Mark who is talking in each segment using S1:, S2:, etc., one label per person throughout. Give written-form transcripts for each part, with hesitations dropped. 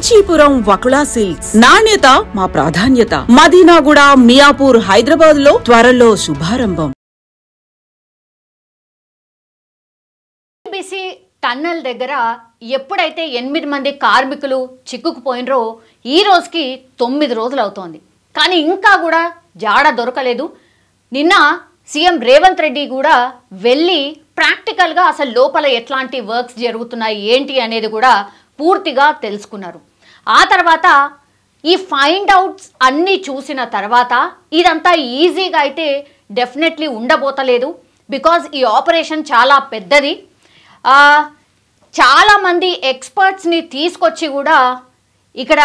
S1: Kanchipuram Vakula silks నాణ్యత మా ప్రాధాన్యత. మదీనాగూడ, మియాపూర్, హైదరాబాద్ లో త్వరలో శుభారంభం.
S2: ఎస్ఎల్బిసి టన్నల్ దగ్గర ఎప్పుడైతే 8 మంది కార్మికులు చిక్కుకుపోయినరో ఈ రోజుకి 9 రోజులు అవుతోంది. కానీ ఇంకా కూడా జాడ దొరకలేదు. నిన్న సీఎం రేవంత్ రెడ్డి కూడా వెళ్ళి ప్రాక్టికల్గా అసలు లోపల ఎట్లాంటి వర్క్స్ జరుగుతున్నాయి ఏంటి అనేది కూడా పూర్తిగా తెలుసుకున్నారు. ఆ తర్వాత ఈ ఫైండ్ అవుట్స్ అన్నీ చూసిన తర్వాత ఇదంతా ఈజీగా అయితే డెఫినెట్లీ ఉండబోతలేదు. బికాజ్ ఈ ఆపరేషన్ చాలా పెద్దది. చాలామంది ఎక్స్పర్ట్స్ని తీసుకొచ్చి కూడా ఇక్కడ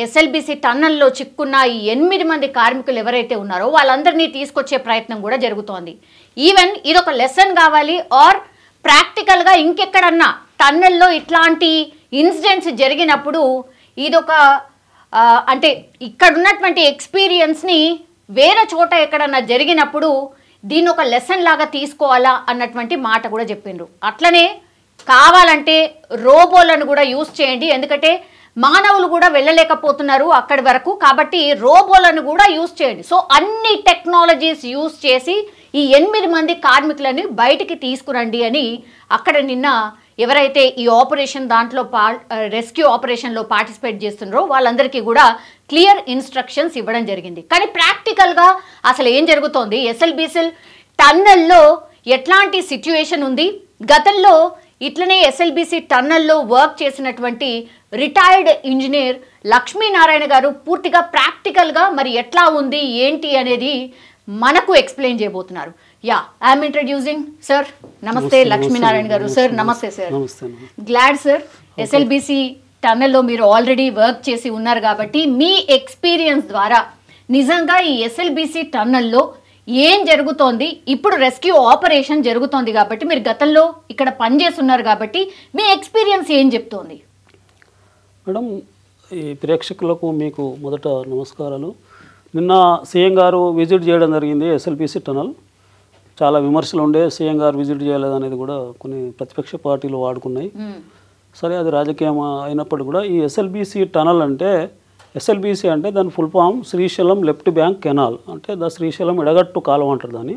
S2: ఎస్ఎల్బిసి టన్నల్లో చిక్కున్న ఈ 8 మంది కార్మికులు ఎవరైతే ఉన్నారో వాళ్ళందరినీ తీసుకొచ్చే ప్రయత్నం కూడా జరుగుతోంది. ఈవెన్ ఇదొక లెసన్ కావాలి ఆర్ ప్రాక్టికల్గా ఇంకెక్కడన్నా టన్నల్లో ఇట్లాంటి ఇన్సిడెంట్స్ జరిగినప్పుడు ఇదొక అంటే ఇక్కడ ఉన్నటువంటి ఎక్స్పీరియన్స్ని వేరే చోట ఎక్కడన్నా జరిగినప్పుడు దీన్ని ఒక లెసన్ లాగా తీసుకోవాలా అన్నటువంటి మాట కూడా చెప్పిండ్రు. అట్లనే కావాలంటే రోబోలను కూడా యూజ్ చేయండి, ఎందుకంటే మానవులు కూడా వెళ్ళలేకపోతున్నారు అక్కడి వరకు, కాబట్టి రోబోలను కూడా యూజ్ చేయండి. సో అన్ని టెక్నాలజీస్ యూజ్ చేసి ఈ 8 మంది కార్మికులని బయటికి తీసుకురండి అని అక్కడ నిన్న ఎవరైతే ఈ ఆపరేషన్ దాంట్లో రెస్క్యూ ఆపరేషన్లో పార్టిసిపేట్ చేస్తున్నారో వాళ్ళందరికీ కూడా క్లియర్ ఇన్స్ట్రక్షన్స్ ఇవ్వడం జరిగింది. కానీ ప్రాక్టికల్గా అసలు ఏం జరుగుతోంది, ఎస్ఎల్బిసి టన్నల్లో ఎట్లాంటి సిచ్యువేషన్ ఉంది, గతంలో ఇట్లనే ఎస్ఎల్బిసి టన్నల్లో వర్క్ చేసినటువంటి రిటైర్డ్ ఇంజనీర్ లక్ష్మీనారాయణ గారు పూర్తిగా ప్రాక్టికల్గా మరి ఎట్లా ఉంది ఏంటి అనేది మనకు ఎక్స్ప్లెయిన్ చేయబోతున్నారు. Yeah, I'm introducing sir. నమస్తే లక్ష్మీనారాయణ గారు. సార్ నమస్తే సార్. గ్లాడ్ సార్, ఎస్ఎల్బిసి టన్నల్లో మీరు ఆల్రెడీ వర్క్ చేసి ఉన్నారు కాబట్టి మీ ఎక్స్పీరియన్స్ ద్వారా నిజంగా ఈ ఎస్ఎల్బిసి టన్నల్లో ఏం జరుగుతోంది, ఇప్పుడు రెస్క్యూ ఆపరేషన్ జరుగుతోంది కాబట్టి మీరు గతంలో ఇక్కడ పనిచేస్తున్నారు కాబట్టి మీ ఎక్స్పీరియన్స్ ఏం చెప్తోంది?
S3: మేడం, ఈ ప్రేక్షకులకు మీకు మొదట నమస్కారాలు. నిన్న సీఎం గారు విజిట్ చేయడం జరిగింది ఎస్ఎల్బిసి టనల్. చాలా విమర్శలు ఉండే సీఎం గారు విజిట్ చేయలేదు అనేది కూడా కొన్ని ప్రతిపక్ష పార్టీలు వాడుకున్నాయి. సరే, అది రాజకీయం అయినప్పటికీ కూడా ఈ ఎస్ఎల్బిసి టనల్ అంటే ఎస్ఎల్బిసి అంటే దాని full form Srisailam left bank canal, అంటే శ్రీశైలం ఎడగట్టు కాలువ అంటారు దాన్ని.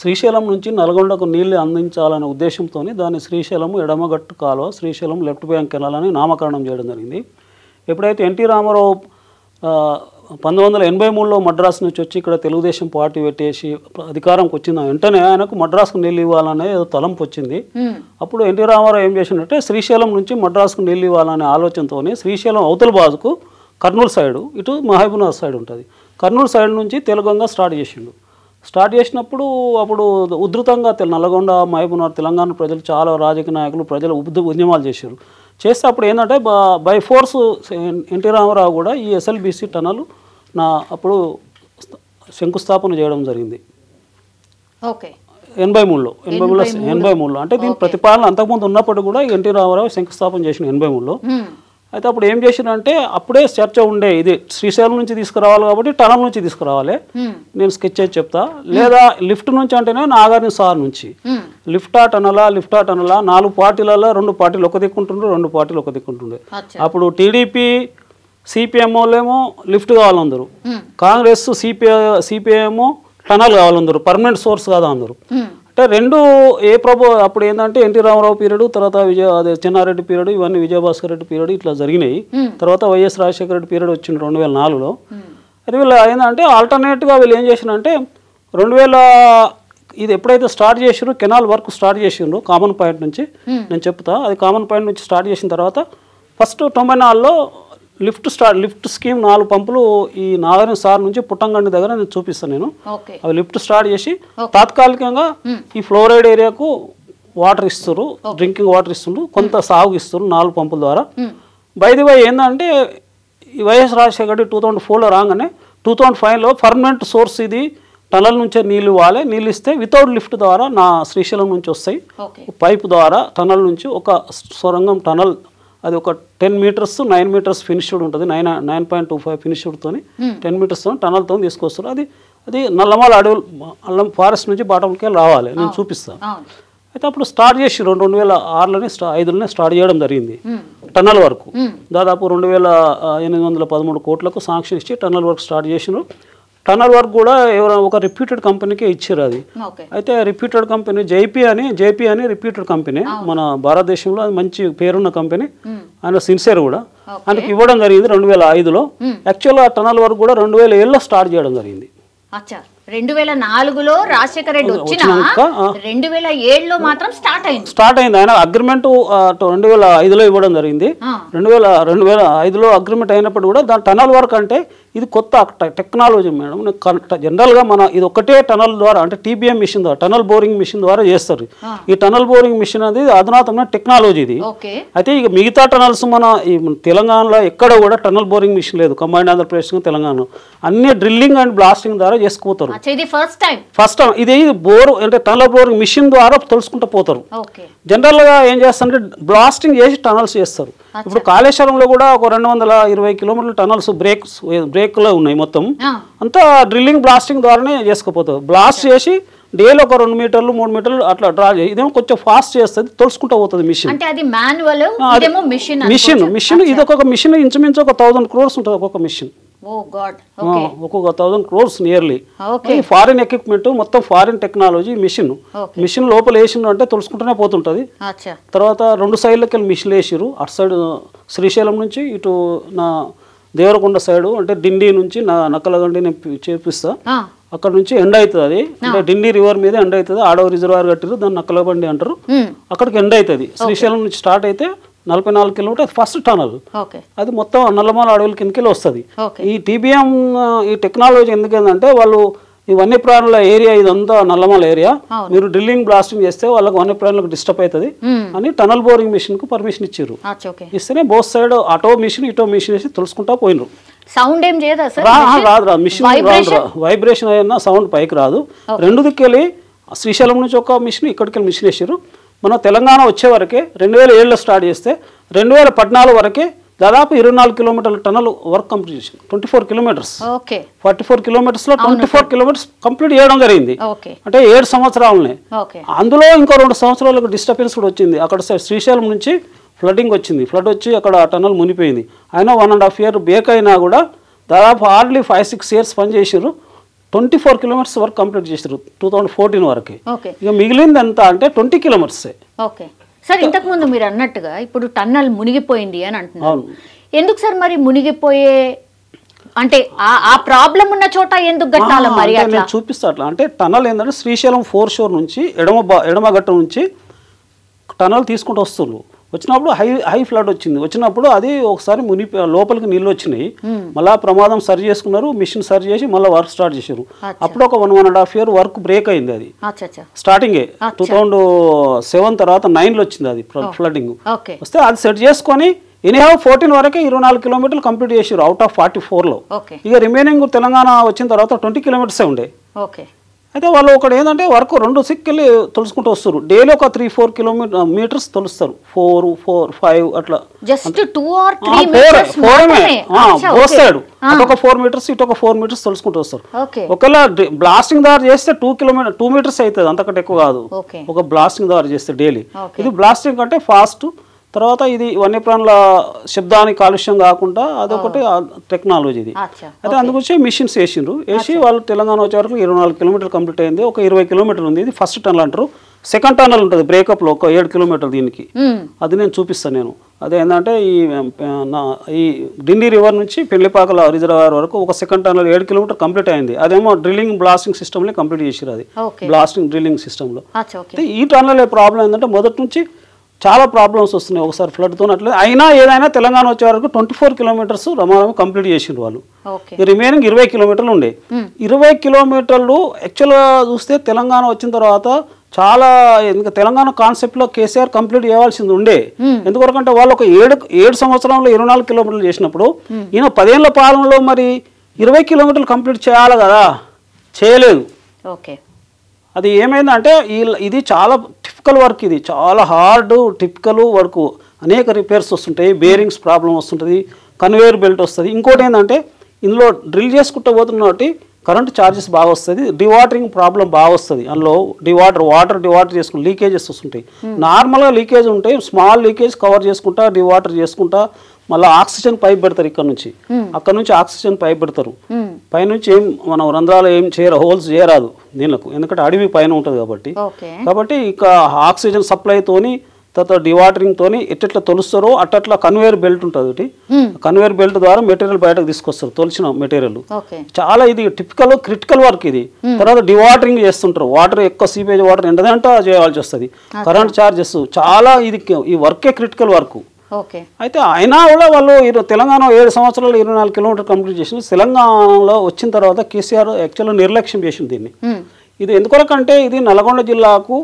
S3: శ్రీశైలం నుంచి నల్గొండకు నీళ్లు అందించాలనే ఉద్దేశంతో దాన్ని శ్రీశైలం ఎడమగట్టు కాలువ శ్రీశైలం లెఫ్ట్ బ్యాంక్ కెనాల్ అని నామకరణం చేయడం జరిగింది. ఎప్పుడైతే ఎన్టీ రామారావు 1983లో మద్రాసు నుంచి వచ్చి ఇక్కడ తెలుగుదేశం పార్టీ పెట్టేసి అధికారంకి వచ్చిన వెంటనే ఆయనకు మద్రాసుకు నీళ్ళు ఇవ్వాలనే ఏదో తలంపు వచ్చింది. అప్పుడు ఎన్టీ రామారావు ఏం చేసిందంటే శ్రీశైలం నుంచి మద్రాసుకు నీళ్ళు ఇవ్వాలనే ఆలోచనతో శ్రీశైలం అవతల బాజుకు కర్నూలు సైడు, ఇటు మహబూబ్నగర్ సైడ్ ఉంటుంది, కర్నూలు సైడ్ నుంచి తెలుగంగా స్టార్ట్ చేసినప్పుడు అప్పుడు ఉధృతంగా నల్గొండ, మహబూబ్నగర్, తెలంగాణ ప్రజలు చాలా రాజకీయ నాయకులు ప్రజలు ఉద్యమాలు చేశారు. చేస్తే అప్పుడు ఏంటంటే బై ఫోర్స్ ఎన్టీ రామారావు కూడా ఈ ఎస్ఎల్బిసి టనల్ అప్పుడు శంకుస్థాపన చేయడం జరిగింది. 83లో అంటే దీని ప్రతిపాదన అంతకుముందు ఉన్నప్పుడు కూడా ఎన్టీ రామారావు శంకుస్థాపన చేసిన 83లో. అయితే అప్పుడు ఏం చేసినంటే అప్పుడే చర్చ ఉండే, ఇది శ్రీశైలం నుంచి తీసుకురావాలి కాబట్టి టనల్ నుంచి తీసుకురావాలి, నేను స్కెచ్ చేసి చెప్తా, లేదా లిఫ్ట్ నుంచి అంటేనే నాగార్జున సార్ నుంచి లిఫ్టా టనలా 4 పార్టీలలో 2 పార్టీలు ఒక దిక్కుంటుండ్రు, 2 పార్టీలు ఒక దిక్కుంటుండే. అప్పుడు టీడీపీ సిపిఎం వాళ్ళేమో లిఫ్ట్ కావాలందరూ, కాంగ్రెస్ సిపిఐ టనల్ కావాలందరూ, పర్మనెంట్ సోర్స్ కాదా అందరూ. అంటే రెండు అప్పుడు ఏంటంటే ఎన్టీ రామారావు పీరియడ్, తర్వాత చెన్నారెడ్డి పీరియడ్, ఇవన్నీ విజయభాస్కర్ రెడ్డి పీరియడ్ ఇట్లా జరిగినాయి. తర్వాత వైఎస్ రాజశేఖర రెడ్డి పీరియడ్ వచ్చింది 2004లో. అది వీళ్ళు ఏంటంటే ఆల్టర్నేట్గా వీళ్ళు ఏం చేసినంటే 2000 ఇది ఎప్పుడైతే స్టార్ట్ చేసారో కెనాల్ వర్క్ స్టార్ట్ చేసిండ్రు కామన్ పాయింట్ నుంచి, నేను చెప్తా, అది కామన్ పాయింట్ నుంచి స్టార్ట్ చేసిన తర్వాత ఫస్ట్ 94లో లిఫ్ట్ స్కీమ్ 4 పంపులు ఈ నాగార్జున సార్ నుంచి పుట్టంగండి దగ్గర నేను చూపిస్తాను. నేను అవి లిఫ్ట్ స్టార్ట్ చేసి తాత్కాలికంగా ఈ ఫ్లోరైడ్ ఏరియాకు వాటర్ ఇస్తారు, డ్రింకింగ్ వాటర్ ఇస్తుండ్రు, కొంత సాగు ఇస్తారు 4 పంపుల ద్వారా. బై ఏంటంటే ఈ వైఎస్ రాజశేఖర్ 2004లో రాగానే 2005లో పర్మనెంట్ సోర్స్ ఇది టనల్ నుంచే నీళ్ళు ఇవ్వాలి, నీళ్ళు ఇస్తే వితౌట్ లిఫ్ట్ ద్వారా నా శ్రీశైలం నుంచి వస్తాయి, పైప్ ద్వారా టనల్ నుంచి ఒక సొరంగం టనల్, అది ఒక 10 మీటర్స్ 9 మీటర్స్ ఫినిష్డ్ ఉంటుంది, 9.25 ఫినిష్డ్తో 10 మీటర్స్తో టనల్తో తీసుకొస్తారు. అది నల్లమల అడవులు ఫారెస్ట్ నుంచి బాటంకి రావాలి, నేను చూపిస్తాను. అయితే అప్పుడు స్టార్ట్ చేసి 2006లోనే 2005లోనే స్టార్ట్ చేయడం జరిగింది. టన్నల్ వరకు దాదాపు 2813 కోట్లకు శాంక్షన్ ఇచ్చి టన్నల్ వర్క్ స్టార్ట్ చేసినారు. టన్నల్ వర్క్ కూడా ఎవరైనా ఒక రిప్యూటెడ్ కంపెనీకే ఇచ్చారు అది. అయితే రిప్యూటెడ్ కంపెనీ జేపీ అని రిప్యూటెడ్ కంపెనీ, మన భారతదేశంలో అది మంచి పేరున్న కంపెనీ, ఆయన సిన్సియర్ కూడా. ఆయనకి ఇవ్వడం జరిగింది 2005లో. యాక్చువల్గా టన్నల్ వర్క్ కూడా 2007లో స్టార్ట్ చేయడం జరిగింది.
S2: 2004లో రాజశేఖర రెడ్డి వచ్చినాక 2007లో మాత్రం స్టార్ట్ అయింది. ఆయన అగ్రిమెంట్
S3: 2005లో ఇవ్వడం జరిగింది. 2005లో అగ్రిమెంట్ అయినప్పుడు కూడా దాని టనల్ వర్క్ అంటే ఇది కొత్త టెక్నాలజీ మేడం. జనరల్గా మన ఇది ఒకటే టనల్ ద్వారా అంటే టీబీఎం మిషన్ ద్వారా టనల్ బోరింగ్ మిషన్ ద్వారా చేస్తారు. ఈ టనల్ బోరింగ్ మిషన్ అనేది అధునాతమైన టెక్నాలజీ ఇది. అయితే ఇక మిగతా టనల్స్ మన ఈ తెలంగాణలో ఎక్కడ కూడా టనల్ బోరింగ్ మిషన్ లేదు. కంబైన్డ్ ఆంధ్రప్రదేశ్ తెలంగాణ అన్ని డ్రిల్లింగ్ అండ్ బ్లాస్టింగ్ ద్వారా చేసుకుపోతారు. ఫస్ట్ టైం ఇది బోర్ అంటే టనల్ బోరింగ్ మిషన్ ద్వారా తెలుసుకుంటూ పోతారు. జనరల్ గా ఏం చేస్తారంటే బ్లాస్టింగ్ చేసి టనల్స్ చేస్తారు. ఇప్పుడు కాళేశ్వరంలో కూడా ఒక 220 కిలోమీటర్ల టనల్స్ బ్రేక్ లో ఉన్నాయి. మొత్తం అంతా డ్రిల్లింగ్ బ్లాస్టింగ్ ద్వారానే చేసుకుపోతారు. బ్లాస్ట్ చేసి డేలో ఒక 2 మీటర్లు 3 మీటర్లు అట్లా డ్రా చేసి ఇదేమో కొంచెం ఫాస్ట్ చేస్తుంది, తెలుసుకుంటూ పోతుంది మిషన్. మిషన్ ఇది ఒక మిషన్ ఇంచుమించు ఒక 1000 crores ఉంటుంది ఒక్కొక్క మిషన్. ఒక్కొక్క 1000 crores నియర్లీ. ఫారిన్ ఎక్విప్మెంట్ మొత్తం ఫారిన్ టెక్నాలజీ మిషన్ లోపల వేసిండు అంటే తెలుసుకుంటూనే పోతుంటది. తర్వాత 2 సైడ్లకి వెళ్ళి మిషన్ వేసిరు. అటు సైడ్ శ్రీశైలం నుంచి ఇటు నా దేవరకొండ సైడ్ అంటే డిండి నుంచి నా నక్కలగండి నేను చేపిస్తా. అక్కడ నుంచి ఎండ్ అవుతుంది. అది అంటే డిండి రివర్ మీద ఎండ్ అవుతుంది. ఆడవ రిజర్వాయర్ కట్టిరు, దాన్ని నక్కలబండి అంటారు. అక్కడికి ఎండ్ అవుతుంది. శ్రీశైలం నుంచి స్టార్ట్ అయితే 44 కిలోమీటర్ ఫస్ట్ టనల్. అది మొత్తం నల్లమల అడవుల కిందకి వస్తుంది. ఈ టీబీఎం ఈ టెక్నాలజీ ఎందుకంటే వాళ్ళు ఈ వన్యప్రాణుల ఏరియా ఇదంతా నల్లమల ఏరియా, మీరు డ్రిల్లింగ్ బ్లాస్టింగ్ చేస్తే వాళ్ళకి వన్యప్రాణులకు డిస్టర్బ్ అవుతుంది అని టనల్ బోరింగ్ మిషన్ కు పర్మిషన్ ఇచ్చారు. ఇస్తేనే బోత్ సైడ్ అటో మిషన్ ఇటో మిషన్ వేసి తెలుసుకుంటా పోయినరు.
S2: సౌండ్ ఏం చేయదా సార్?
S3: రాదు మిషన్ వైబ్రేషన్ అయినా సౌండ్ పైకి రాదు. రెండు దిక్కెళ్ళి శ్రీశైలం నుంచి ఒక మిషన్ ఇక్కడికి మిషన్ వేసారు. మన తెలంగాణ వచ్చే వరకే 2007లో స్టార్ట్ చేస్తే 2014 వరకే దాదాపు 24 కిలోమీటర్ల టనల్ వర్క్ కంప్లీట్ చేసింది. 24 కిలోమీటర్స్ 44 కిలోమీటర్స్ లో 24 కిలోమీటర్స్ కంప్లీట్ చేయడం జరిగింది. అంటే 7 సంవత్సరాలనే. అందులో ఇంకో 2 సంవత్సరాలకు డిస్టర్బెన్స్ కూడా వచ్చింది. అక్కడ శ్రీశైలం నుంచి ఫ్లడ్డింగ్ వచ్చింది. ఫ్లడ్ వచ్చి అక్కడ టనల్ మునిపోయింది. అయినా 1.5 year బ్రేక్ అయినా కూడా దాదాపు హార్డ్లీ 5-6 years పనిచేసారు. 24 కిలోమీటర్స్ వరకు కంప్లీట్ చేశారు 2014 వరకు. ఇక మిగిలింది ఎంత అంటే 20 కిలోమీటర్స్.
S2: సార్ ఇంతకు ముందు మీరు అన్నట్టుగా ఇప్పుడు టన్నల్ మునిగిపోయింది అని అంటున్నారు. ఎందుకు సార్ మరి మునిగిపోయే అంటే ఆ ప్రాబ్లం ఉన్న చోట ఎందుకు కట్టాలి మరి?
S3: నేను చూపిస్తా అట్లా. అంటే టనల్ ఏంటంటే శ్రీశైలం 4 shore నుంచి ఎడమ గట్ట నుంచి టనల్ తీసుకుంటూ వస్తున్నారు. వచ్చినప్పుడు హై ఫ్లడ్ వచ్చినప్పుడు అది ఒకసారి లోపలికి నీళ్ళు వచ్చినాయి. మళ్ళీ ప్రమాదం సరి చేసుకున్నారు, మిషన్ సరి చేసి మళ్ళీ వర్క్ స్టార్ట్ చేశారు. అప్పుడు ఒక 1.5 year వర్క్ బ్రేక్ అయింది. అది స్టార్టింగే 2007 తర్వాత 9లో వచ్చింది అది ఫ్లడ్డింగ్ వస్తే అది సెట్ చేసుకొని ఎనీహౌ 14 వరకే 24 కిలోమీటర్లు కంప్లీట్ చేశారు అవుట్ ఆఫ్ 44లో. ఇక రిమైనింగ్ తెలంగాణ వచ్చిన తర్వాత 20 కిలోమీటర్సే ఉండే. అయితే వాళ్ళు ఒకటి ఏంటంటే వర్క్ 2 సిక్కెళ్ళి తొలుసుకుంటూ వస్తారు. డైలీ ఒక 3-4 కిలోమీటర్స్ తొలుస్తారు. 4-5 అట్లా పోస్తాడు. అటొక 4 meters ఇటొక 4 meters తొలుసుకుంటూ వస్తారు. ఒకవేళ బ్లాస్టింగ్ దారి చేస్తే 2 meters అవుతుంది, అంతకంటే ఎక్కువ కాదు ఒక బ్లాస్టింగ్ దారి చేస్తే డైలీ. ఇది బ్లాస్టింగ్ అంటే ఫాస్ట్. తర్వాత ఇది వన్యప్రాణుల శబ్దానికి కాలుష్యం కాకుండా అదొకటి టెక్నాలజీ ఇది. అయితే అందుకొచ్చి మిషన్స్ వేసి వాళ్ళు తెలంగాణ వచ్చే వరకు 24 కిలోమీటర్లు కంప్లీట్ అయింది. ఒక 20 కిలోమీటర్లు ఉంది. ఇది ఫస్ట్ టనల్ అంటారు. సెకండ్ టనల్ ఉంటుంది బ్రేకప్లో ఒక 7 కిలోమీటర్లు దీనికి. అది నేను చూపిస్తాను నేను. అదేంటంటే ఈ డిండి రివర్ నుంచి పెళ్లిపాకల రిజర్వాయర్ వరకు ఒక సెకండ్ టనల్ 7 కిలోమీటర్ కంప్లీట్ అయింది. అదేమో డ్రిల్లింగ్ బ్లాస్టింగ్ సిస్టమ్లో కంప్లీట్ చేసారు. అది బ్లాస్టింగ్ డ్రిల్లింగ్ సిస్టంలో. ఈ టనల్ ప్రాబ్లం ఏంటంటే మొదటి నుంచి చాలా ప్రాబ్లమ్స్ వస్తున్నాయి ఒకసారి ఫ్లడ్తో. అట్లా అయినా ఏదైనా తెలంగాణ వచ్చే వరకు 24 కిలోమీటర్స్ రమారమి కంప్లీట్ చేసిండ్రు వాళ్ళు. రిమైనింగ్ 20 కిలోమీటర్లు ఉండే. 20 కిలోమీటర్లు యాక్చువల్గా చూస్తే తెలంగాణ వచ్చిన తర్వాత చాలా ఇంకా తెలంగాణ కాన్సెప్ట్లో కేసీఆర్ కంప్లీట్ చేయాల్సింది ఉండే. ఎందుకంటే వాళ్ళు ఒక 7 సంవత్సరంలో 24 కిలోమీటర్లు చేసినప్పుడు ఈయన 10 ఏళ్ల పాలనలో మరి 20 కిలోమీటర్లు కంప్లీట్ చేయాలి కదా, చేయలేదు. అది ఏమైందంటే ఇది చాలా టిపికల్ వర్క్, ఇది చాలా హార్డ్ టిపికల్ వర్క్. అనేక రిపేర్స్ వస్తుంటాయి, బేరింగ్స్ ప్రాబ్లం వస్తుంటుంది, కన్వేయర్ బెల్ట్ వస్తుంది. ఇంకోటి ఏంటంటే ఇందులో డ్రిల్ చేసుకుంటూ పోతున్న కాబట్టి కరెంట్ ఛార్జెస్ బాగా వస్తుంది, డివాటరింగ్ ప్రాబ్లం బాగా వస్తుంది. అందులో వాటర్ డివాటర్ చేసుకుని లీకేజెస్ వస్తుంటాయి. నార్మల్గా లీకేజ్ ఉంటాయి, స్మాల్ లీకేజ్ కవర్ చేసుకుంటా డివాటర్ చేసుకుంటా మళ్ళీ ఆక్సిజన్ పైప్ పెడతారు. అక్కడ నుంచి ఆక్సిజన్ పైప్ పెడతారు. పైనుంచి ఏం మనం రంధ్రాలు ఏం హోల్స్ చేయరాదు నీళ్ళకు, ఎందుకంటే అడవి పైన ఉంటుంది కాబట్టి ఇక ఆక్సిజన్ సప్లైతోని తర్వాత డివాటరింగ్ తోని ఎట్లా తొలుస్తారో అట్లా కన్వేయర్ బెల్ట్ ఉంటుంది ఒకటి, కన్వేయర్ బెల్ట్ ద్వారా మెటీరియల్ బయటకు తీసుకొస్తారు, తొలిచిన మెటీరియల్. చాలా ఇది క్రిటికల్ వర్క్ ఇది. తర్వాత డివాటరింగ్ చేస్తుంటారు, వాటర్ ఎక్కువ సీపేజ్ వాటర్ ఎండదంటే చేయాల్సి వస్తుంది. కరెంట్ ఛార్జెస్ చాలా, ఇది ఈ వర్కే క్రిటికల్ వర్క్. అయితే అయినా కూడా వాళ్ళు తెలంగాణ 7 సంవత్సరాలు 24 కిలోమీటర్ కంప్లీట్ చేసింది. తెలంగాణలో వచ్చిన తర్వాత కేసీఆర్ యాక్చువల్గా నిర్లక్ష్యం చేసింది దీన్ని. ఇది ఎందుకొరకంటే ఇది నల్గొండ జిల్లాకు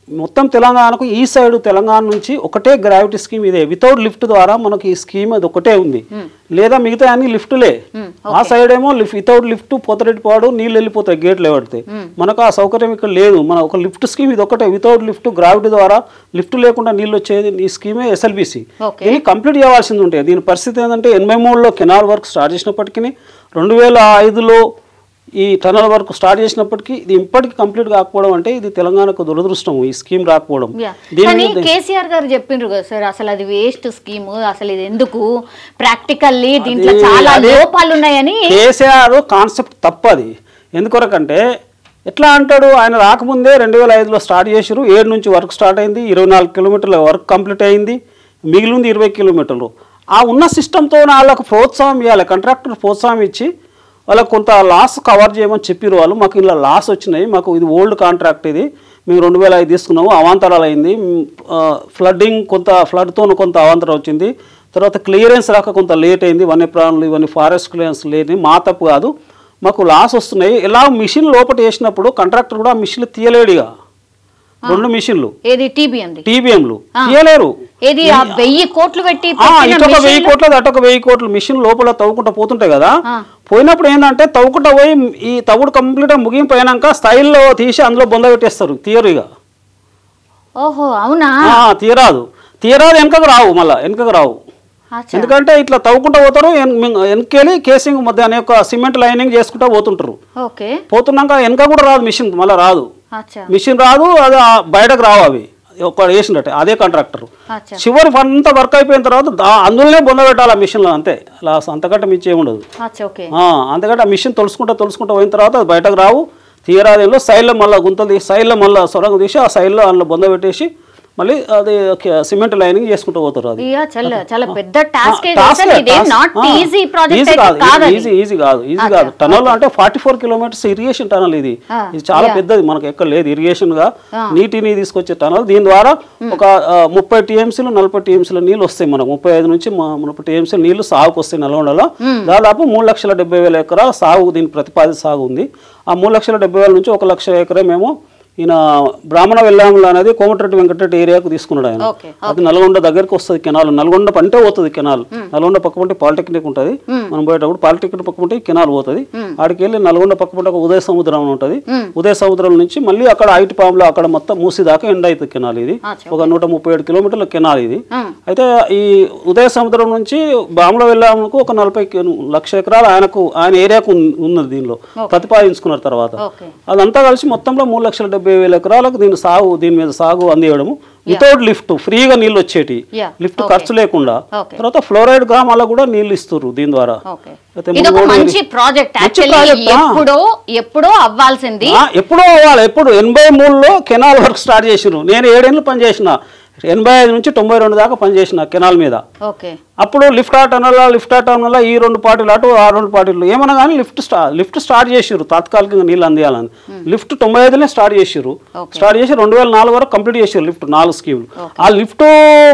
S3: మొత్తం తెలంగాణకు ఈ సైడ్ తెలంగాణ నుంచి ఒకటే గ్రావిటీ స్కీమ్ ఇదే, వితౌట్ లిఫ్ట్ ద్వారా మనకి ఈ స్కీమ్ అది ఒకటే ఉంది. లేదా మిగతా అన్ని లిఫ్ట్లే. ఆ సైడ్ ఏమో వితౌట్ లిఫ్ట్ పోతరెడ్డిపాడు నీళ్ళు వెళ్ళిపోతాయి గేట్లు ఎవడితే. మనకు ఆ సౌకర్యం ఇక్కడ లేదు. మన ఒక లిఫ్ట్ స్కీమ్ ఇది ఒకటే, వితౌట్ లిఫ్ట్ గ్రావిటీ ద్వారా లిఫ్ట్ లేకుండా నీళ్ళు వచ్చేది ఈ స్కీమే SLBC. దీన్ని కంప్లీట్ చేయాల్సింది ఉంటాయి. దీని పరిస్థితి ఏంటంటే 83లో కెనాల్ వర్క్ స్టార్ట్ చేసినప్పటికీ 2005లో ఈ టనల్ వర్క్ స్టార్ట్ చేసినప్పటికీ ఇది ఇప్పటికీ కంప్లీట్ కాకపోవడం అంటే ఇది తెలంగాణకు దురదృష్టం, ఈ స్కీమ్ రాకపోవడం.
S2: కేసీఆర్ గారు చెప్పిండ్రు కదా సార్, అసలు అది వేస్ట్ స్కీమ్, అసలు ఇది ఎందుకు ప్రాక్టికల్లీ దీంట్లో చాలా లోపాలు ఉన్నాయని.
S3: కేసీఆర్ కాన్సెప్ట్ తప్పది. ఎందుకొరకంటే ఎట్లా అంటాడు, ఆయన రాకముందే 2005లో స్టార్ట్ చేసారు, 7 నుంచి వర్క్ స్టార్ట్ అయింది, 24 కిలోమీటర్ల వర్క్ కంప్లీట్ అయింది, మిగిలింది 20 కిలోమీటర్లు. ఆ ఉన్న సిస్టంతో వాళ్ళకు ప్రోత్సాహం ఇవ్వాలి, కాంట్రాక్టర్ ప్రోత్సాహం ఇచ్చి వాళ్ళకి కొంత లాస్ కవర్ చేయమని చెప్పారు. వాళ్ళు మాకు ఇలా లాస్ వచ్చినాయి, మాకు ఇది ఓల్డ్ కాంట్రాక్ట్, ఇది మేము 2005 తీసుకున్నాము, అవాంతరాలు అయింది, ఫ్లడ్డింగ్ ఫ్లడ్తో కొంత అవాంతరం వచ్చింది, తర్వాత క్లియరెన్స్ రాక కొంత లేట్ అయింది, వన్యప్రాణులు ఇవన్నీ ఫారెస్ట్ క్లియరెన్స్ లేని మా తప్పు కాదు, మాకు లాస్ వస్తున్నాయి. ఇలా మిషన్ లోపల వేసినప్పుడు కాంట్రాక్టర్ కూడా మిషన్లు తీయలేడుగా, 2 మిషన్లు టీబీఎంలు తీయలేరు.
S2: ఇటొక 1000
S3: కోట్లు అటొక 1000 కోట్లు మిషన్ లోపల తవ్వుకుంటా పోతుంటాయి కదా. పోయినప్పుడు ఏంటంటే తవ్వుకుంటా పోయి ఈ తవ్వుడు కంప్లీట్ ముగిపోయినాక స్థాయిల్లో తీసి అందులో బొంద పెట్టేస్తారు, తీయరు ఇక. తీయరాదు వెనకకు రావు, మళ్ళీ వెనకకు రావు. ఎందుకంటే ఇట్లా తవ్వుకుంటా పోతారు, వెనకెళ్ళి కేసింగ్ మధ్య అనే ఒక సిమెంట్ లైనింగ్ చేసుకుంటా పోతుంటారు. పోతున్నాక వెనక కూడా రాదు మిషన్, మళ్ళీ రాదు మిషన్ రాదు, అది బయటకు రావు అవి ఒక వేసినట్టే అదే కాంట్రాక్టర్. చివరి అంతా వర్క్ అయిపోయిన తర్వాత అందులోనే బొంద పెట్టాలి ఆ మిషన్లో, అంతే. అలా అంతకంటే మించి ఏముండదు. అంతకంటే ఆ మిషన్ తొలుసుకుంటా పోయిన తర్వాత అది బయటకు రావు, తీయరాదేలో సైడ్లో మళ్ళీ గుంతలు తీసి సైడ్లో మళ్ళీ సొరంగం తీసి ఆ సైడ్లో అందులో బొంద పెట్టేసి మళ్ళీ అది సిమెంట్ లైనింగ్ చేసుకుంటూ పోతారు. అది ఈజీ కాదు. టనల్ అంటే 44 కిలోమీటర్స్ ఇరిగేషన్ టనల్, ఇది చాలా పెద్దది, మనకు ఎక్కడ లేదు ఇరిగేషన్ గా నీటిని తీసుకొచ్చే టనల్. దీని ద్వారా ఒక 30 TMCలు 40 TMCల నీళ్ళు వస్తాయి మనకు, 35 నుంచి 30 TMCల నీళ్లు సాగుకు వస్తాయి నల్గొండలో. దాదాపు 3,70,000 ఎకరాల సాగు, దీని ప్రతిపాదిత సాగు ఉంది. ఆ 3,70,000 నుంచి 1,00,000 ఎకరం మేము ఈయన బ్రాహ్మణ వెల్లాములు అనేది కోమటిరెడ్డి వెంకటరెడ్డి ఏరియాకు తీసుకున్నాడు ఆయన. అది నల్గొండ దగ్గరికి వస్తుంది కెనాల్, నల్గొండ పంటే పోతుంది కెనాల్. నల్గొండ పక్కపంటే పాలిటెక్నిక్ ఉంటుంది, మనం పోయేటప్పుడు పాలిటెక్నిక్ పక్కపంటే కెనాల్ పోతుంది. ఆడికి వెళ్ళి నల్గొండ పక్కపంటే ఒక ఉదయ సముద్రం ఉంటుంది, ఉదయ సముద్రం నుంచి మళ్ళీ అక్కడ ఐటి పాములు అక్కడ మొత్తం మూసి దాకా ఎండ్ అవుతుంది కెనాల్. ఇది ఒక 137 కిలోమీటర్ల కెనాల్ ఇది. అయితే ఈ ఉదయ సముద్రం నుంచి బ్రాహ్మణ వెల్లాములకు ఒక 40 లక్షల ఎకరాలు ఆయన ఏరియాకు ఉన్నది. దీనిలో ప్రతిపాదించుకున్నారు తర్వాత. అదంతా కలిసి మొత్తంలో 3,70,000 ఎకరాలకు దీని మీద సాగు అందియడము, వితౌట్ లిఫ్ట్, ఫ్రీగా నీళ్ళు వచ్చేటి, లిఫ్ట్ ఖర్చు లేకుండా. తర్వాత ఫ్లోరైడ్ గ్రామాలకు కూడా నీళ్లు ఇస్తారు దీని ద్వారా.
S2: ఎప్పుడో అవ్వాల్సింది,
S3: ఎప్పుడో అవ్వాలి. 83లో కెనాల్ వర్క్ స్టార్ట్ చేసిరు, నేను 7 ఏళ్ళు పనిచేసిన, 85 నుంచి 92 దాకా పనిచేసిన కెనాల్ మీద. అప్పుడు లిఫ్ట్ టర్నల్ ఈ 2 పార్టీలు అటు, ఆ 2 పార్టీలు ఏమన్నా కానీ లిఫ్ట్ స్టార్ట్ చేసిరు తాత్కాలికంగా నీళ్ళు అందియాలని. లిఫ్ట్ 95లోనే స్టార్ట్ చేసి 2004 వరకు కంప్లీట్ చేసారు లిఫ్ట్ 4 స్కీములు. ఆ లిఫ్ట్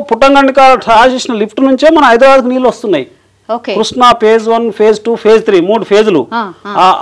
S3: పుట్టంగండికి స్టార్ట్ చేసిన లిఫ్ట్ నుంచే మన హైదరాబాద్కి నీళ్ళు వస్తున్నాయి. Krishna phase 1, phase 2, phase 3 3 ఫేజులు.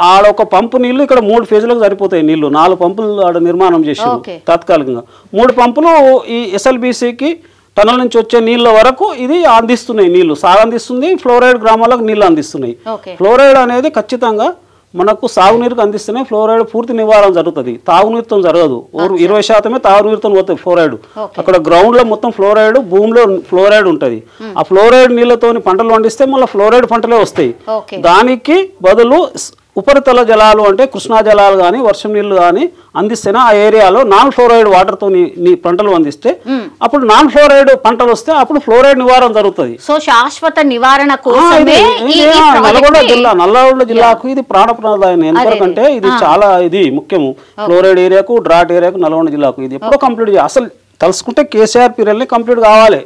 S3: ఆడ ఒక పంపు నీళ్లు ఇక్కడ 3 ఫేజులకు సరిపోతాయి నీళ్లు. 4 పంపులు ఆడ నిర్మాణం చేసారు తాత్కాలికంగా. 3 పంపులు ఈ SLBCకి టనల్ నుంచి వచ్చే నీళ్ళ వరకు ఇది అందిస్తున్నాయి, నీళ్లు సాగు అందిస్తుంది. ఫ్లోరైడ్ గ్రామాలకు నీళ్లు అందిస్తున్నాయి. ఫ్లోరైడ్ అనేది ఖచ్చితంగా మనకు సాగునీరుకు అందిస్తేనే ఫ్లోరైడ్ పూర్తి నివారణ జరుగుతుంది, తాగునీరుతో జరగదు. 20% తాగునీరుతో పోతుంది ఫ్లోరైడ్. అక్కడ గ్రౌండ్ లో మొత్తం ఫ్లోరైడ్, భూమిలో ఫ్లోరైడ్ ఉంటుంది. ఆ ఫ్లోరైడ్ నీళ్లతో పంటలు పండిస్తే మళ్ళీ ఫ్లోరైడ్ పంటలే వస్తాయి. దానికి బదులు ఉపరితల జలాలు అంటే కృష్ణా జలాలు కానీ వర్షం నీళ్లు కానీ అందిస్తేనే ఆ ఏరియాలో నాన్ ఫ్లోరైడ్ వాటర్తో నీ పంటలు అందిస్తే అప్పుడు నాన్ ఫ్లోరైడ్ పంటలు వస్తే అప్పుడు ఫ్లోరైడ్ నివారణ జరుగుతుంది.
S2: సో శాశ్వత నివారణ కోసమే
S3: నల్లగొండ జిల్లాకు ఇది ప్రాణప్రదాయం. ఎందుకంటే ఇది చాలా ఇది ముఖ్యము ఫ్లోరైడ్ ఏరియాకు డ్రాట్ ఏరియాకు నల్గొండ జిల్లాకు ఇది ఎప్పుడో కంప్లీట్ చేయాలి. అసలు తలుసుకుంటే కేసీఆర్ పీరియడ్ని కంప్లీట్ కావాలి.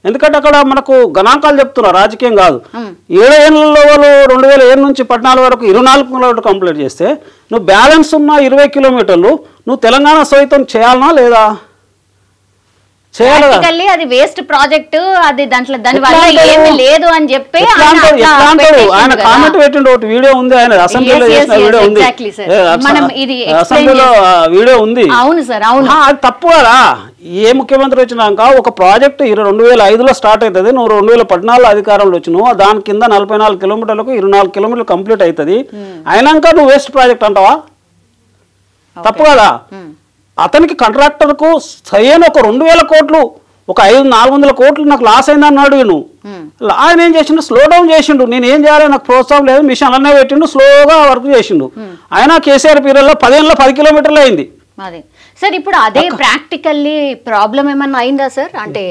S3: ఎందుకంటే అక్కడ మనకు గణాంకాలు చెప్తున్నారు, రాజకీయం కాదు. 7 ఏళ్లలో 2007 నుంచి 14 వరకు 24 కిలోమీటర్లు కంప్లీట్ చేస్తే నువ్వు బ్యాలెన్స్ ఉన్న 20 కిలోమీటర్లు నువ్వు తెలంగాణ సహితం చేయాలనా లేదా?
S2: అది వేస్ట్ ప్రాజెక్ట్, అది దాని వల్ల ఏమీ లేదు అని చెప్పి
S3: ఆయన కామెంట్ పెట్టిండు. ఒకటి వీడియో ఉంది, ఆయన అసెంబ్లీలో చేసిన వీడియో ఉంది, అసెంబ్లీలో వీడియో ఉంది.
S2: అవును సార్, అవును.
S3: అది తప్పు కదా. ఏ ముఖ్యమంత్రి వచ్చినాక ఒక ప్రాజెక్ట్ 2005లో స్టార్ట్ అవుతుంది, నువ్వు 2014 అధికారంలో వచ్చినావు, దాని కింద 44 కిలోమీటర్లకు 24 కిలోమీటర్లు కంప్లీట్ అవుతుంది, అయినాక నువ్వు వేస్ట్ ప్రాజెక్ట్ అంటావా? తప్పు కదా. అతనికి కాంట్రాక్టర్కు సరైన ఒక 2000 కోట్లు, ఒక 400 కోట్లు నాకు లాస్ అయిందని అడిగాను. ఆయన ఏం చేసిండు, స్లో డౌన్ చేసిండు. నేను ఏం చేయాలి, నాకు ప్రోత్సాహం లేదు, మిషన్ అన్నీ పెట్టిండు, స్లోగా వర్క్ చేసిండు. ఆయన కేసీఆర్ పీరియడ్లో 10 ఏళ్ళలో 10 కిలోమీటర్లు అయింది.
S2: సార్ ఇప్పుడు అదే ప్రాక్టికల్లీ ప్రాబ్లం ఏమన్నా అయిందా సార్? అంటే